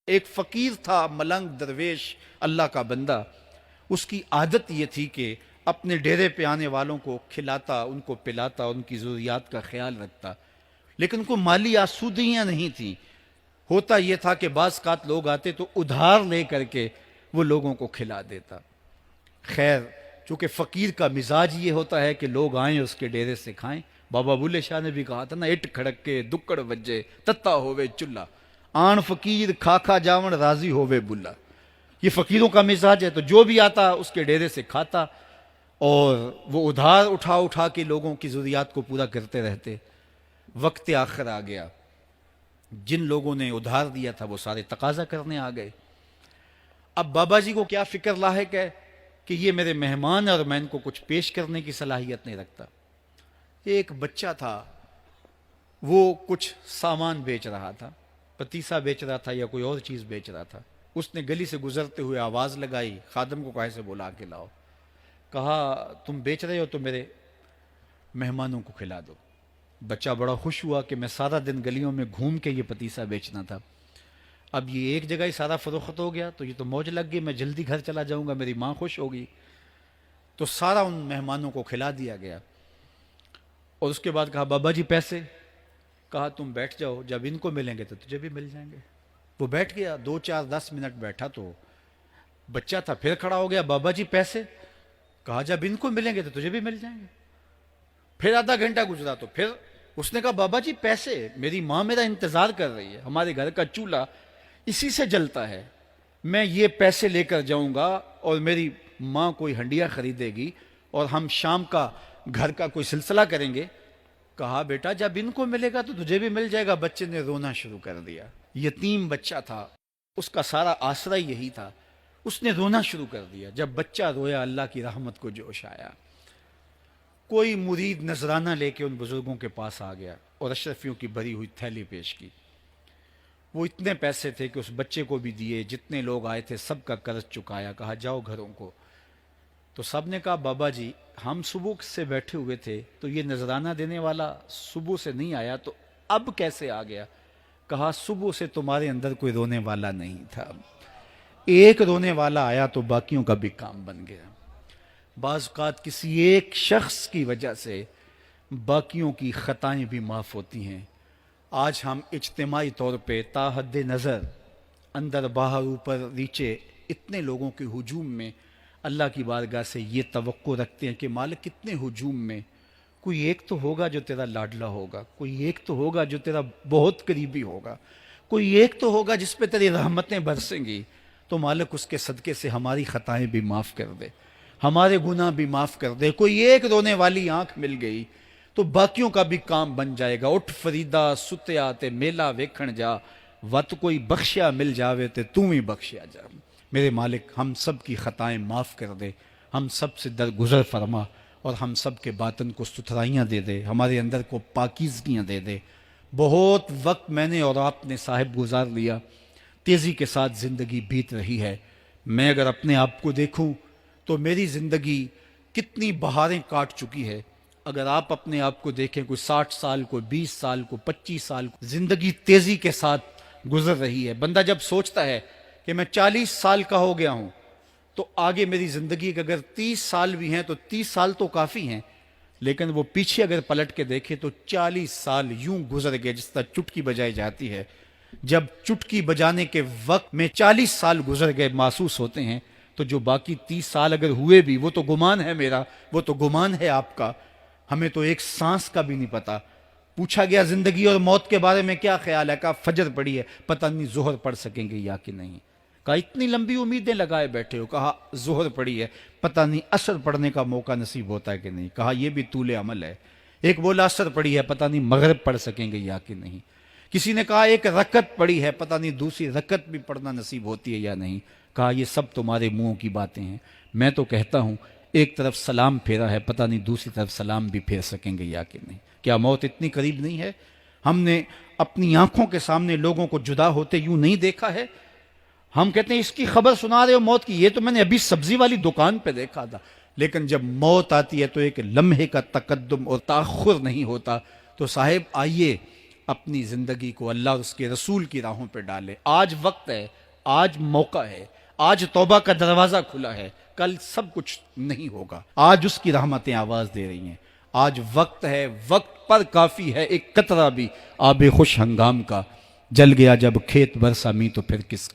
ایک فقیر تھا، ملنگ درویش، اللہ کا بندہ. اس کی عادت یہ تھی کہ اپنے ڈیرے پہ آنے والوں کو کھلاتا، ان کو پلاتا، ان کی ضروریات کا خیال رکھتا، لیکن ان کو مالی آسودگیاں نہیں تھیں. ہوتا یہ تھا کہ بعض اوقات لوگ آتے تو ادھار لے کر کے وہ لوگوں کو کھلا دیتا. خیر، چونکہ فقیر کا مزاج یہ ہوتا ہے کہ لوگ آئیں اس کے ڈیرے سے کھائیں. بابا بلے شاہ نے بھی کہا تھا نا، اٹ کھڑک کے دکڑ وجے تتا ہووے چلا، آن فقیر کھا کھا جاون راضی ہووے بلا. یہ فقیروں کا مزاج ہے. تو جو بھی آتا اس کے ڈیرے سے کھاتا، اور وہ ادھار اٹھا اٹھا کے لوگوں کی ضروریات کو پورا کرتے رہتے. وقت آخر آ گیا، جن لوگوں نے ادھار دیا تھا وہ سارے تقاضا کرنے آ گئے. اب بابا جی کو کیا فکر لاحق ہے کہ یہ میرے مہمان اور میں ان کو کچھ پیش کرنے کی صلاحیت نہیں رکھتا. ایک بچہ تھا، وہ کچھ سامان بیچ رہا تھا، پتیسا بیچ رہا تھا یا کوئی اور چیز بیچ رہا تھا. اس نے گلی سے گزرتے ہوئے آواز لگائی، خادم کو کہا سے بلا کے لاؤ. کہا تم بیچ رہے ہو تو میرے مہمانوں کو کھلا دو. بچہ بڑا خوش ہوا کہ میں سارا دن گلیوں میں گھوم کے یہ پتیسا بیچنا تھا، اب یہ ایک جگہ ہی سارا فروخت ہو گیا تو یہ تو موج لگ گئی، میں جلدی گھر چلا جاؤں گا، میری ماں خوش ہوگی. تو سارا ان مہمانوں کو کھلا دیا گیا. اور اس کے بعد کہا بابا جی پیسے؟ کہا تم بیٹھ جاؤ، جب ان کو ملیں گے تو تجھے بھی مل جائیں گے. وہ بیٹھ گیا، 2 4 10 منٹ بیٹھا تو بچہ تھا، پھر کھڑا ہو گیا، بابا جی پیسے؟ کہا جب ان کو ملیں گے تو تجھے بھی مل جائیں گے. پھر آدھا گھنٹہ گزرا تو پھر اس نے کہا بابا جی پیسے؟ میری ماں میرا انتظار کر رہی ہے، ہمارے گھر کا چولہا اسی سے جلتا ہے، میں یہ پیسے لے کر جاؤں گا اور میری ماں کوئی ہنڈیا خریدے گی اور ہم شام کا گھر کا کوئی سلسلہ کریں گے. کہا بیٹا جب ان کو ملے گا تو تجھے بھی مل جائے گا. بچے نے رونا شروع کر دیا. یتیم بچہ تھا، اس کا سارا آسرا یہی تھا. اس نے رونا شروع کر دیا. جب بچہ رویا اللہ کی رحمت کو جوش آیا. کوئی مرید نذرانہ لے کے ان بزرگوں کے پاس آ گیا اور اشرفیوں کی بھری ہوئی تھیلی پیش کی. وہ اتنے پیسے تھے کہ اس بچے کو بھی دیے، جتنے لوگ آئے تھے سب کا قرض چکایا. کہا جاؤ گھروں کو. تو سب نے کہا بابا جی ہم صبح سے بیٹھے ہوئے تھے تو یہ نذرانہ دینے والا صبح سے نہیں آیا تو اب کیسے آ گیا؟ کہا صبح سے تمہارے اندر کوئی رونے والا نہیں تھا، ایک رونے والا آیا تو باقیوں کا بھی کام بن گیا. بعض اوقات کسی ایک شخص کی وجہ سے باقیوں کی خطائیں بھی معاف ہوتی ہیں. آج ہم اجتماعی طور پہ تا حد نظر اندر باہر اوپر نیچے اتنے لوگوں کے ہجوم میں اللہ کی بارگاہ سے یہ توقع رکھتے ہیں کہ مالک کتنے ہجوم میں کوئی ایک تو ہوگا جو تیرا لاڈلا ہوگا، کوئی ایک تو ہوگا جو تیرا بہت قریبی ہوگا، کوئی ایک تو ہوگا جس پہ تیری رحمتیں برسیں گی. تو مالک اس کے صدقے سے ہماری خطائیں بھی معاف کر دے، ہمارے گناہ بھی معاف کر دے. کوئی ایک رونے والی آنکھ مل گئی تو باقیوں کا بھی کام بن جائے گا. اٹھ فریدا ستیا تے میلا ویکھن جا، وت کوئی بخشیا مل جاوے تے توں ہی بخشیا جا. میرے مالک ہم سب کی خطائیں معاف کر دے، ہم سب سے درگزر فرما اور ہم سب کے باطن کو ستھرائیاں دے دے، ہمارے اندر کو پاکیزگیاں دے دے. بہت وقت میں نے اور آپ نے صاحب گزار لیا، تیزی کے ساتھ زندگی بیت رہی ہے. میں اگر اپنے آپ کو دیکھوں تو میری زندگی کتنی بہاریں کاٹ چکی ہے. اگر آپ اپنے آپ کو دیکھیں، کوئی 60 سال کو 20 سال کو 25 سال کو زندگی تیزی کے ساتھ گزر رہی ہے. بندہ جب سوچتا ہے کہ میں 40 سال کا ہو گیا ہوں تو آگے میری زندگی کے اگر 30 سال بھی ہیں تو 30 سال تو کافی ہیں، لیکن وہ پیچھے اگر پلٹ کے دیکھے تو 40 سال یوں گزر گئے جس طرح چٹکی بجائی جاتی ہے. جب چٹکی بجانے کے وقت میں 40 سال گزر گئے محسوس ہوتے ہیں تو جو باقی 30 سال اگر ہوئے بھی وہ تو گمان ہے میرا، وہ تو گمان ہے آپ کا. ہمیں تو ایک سانس کا بھی نہیں پتا. پوچھا گیا زندگی اور موت کے بارے میں کیا خیال ہے؟ کہا فجر پڑی ہے، پتہ نہیں ظہر پڑھ سکیں گے یا کہ نہیں. کہا اتنی لمبی امیدیں لگائے بیٹھے ہو. کہا ظہر پڑی ہے، پتہ نہیں عصر پڑھنے کا موقع نصیب ہوتا ہے کہ نہیں. کہا یہ بھی طول عمل ہے. ایک بولا عصر پڑی ہے، پتہ نہیں مغرب پڑھ سکیں گے یا کہ نہیں. کسی نے کہا ایک رکعت پڑی ہے، پتہ نہیں دوسری رکعت بھی پڑھنا نصیب ہوتی ہے یا نہیں. کہا یہ سب تمہارے منہوں کی باتیں ہیں. میں تو کہتا ہوں ایک طرف سلام پھیرا ہے، پتہ نہیں دوسری طرف سلام بھی پھیر سکیں گے یا کہ نہیں. کیا موت اتنی قریب نہیں ہے؟ ہم نے اپنی آنکھوں کے سامنے لوگوں کو جدا ہوتے یوں نہیں دیکھا ہے. ہم کہتے ہیں اس کی خبر سنا رہے ہو موت کی، یہ تو میں نے ابھی سبزی والی دکان پہ دیکھا تھا. لیکن جب موت آتی ہے تو ایک لمحے کا تقدم اور تاخر نہیں ہوتا. تو صاحب آئیے اپنی زندگی کو اللہ اور اس کے رسول کی راہوں پہ ڈالے. آج وقت ہے، آج موقع ہے، آج توبہ کا دروازہ کھلا ہے. کل سب کچھ نہیں ہوگا. آج اس کی رحمتیں آواز دے رہی ہیں. آج وقت ہے، وقت پر کافی ہے ایک قطرہ بھی آب خوش ہنگام کا. جل گیا جب کھیت برسا می تو پھر کس